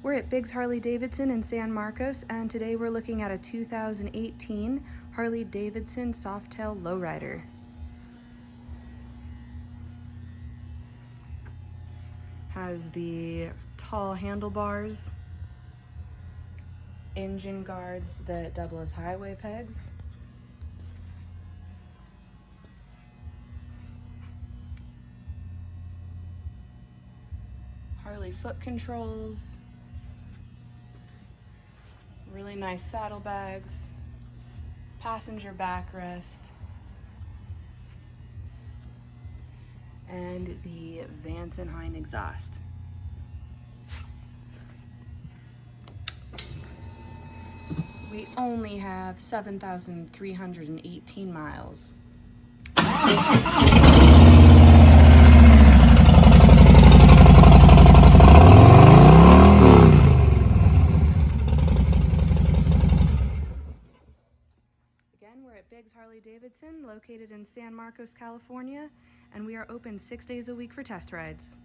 We're at Biggs Harley Davidson in San Marcos, and today we're looking at a 2018 Harley Davidson Softail Lowrider. Has the tall handlebars, engine guards that double as highway pegs, Harley foot controls, really nice saddlebags, passenger backrest, and the Vance & Hine exhaust. We only have 7,318 miles. Again, we're at Biggs Harley Davidson, located in San Marcos, California, and we are open 6 days a week for test rides.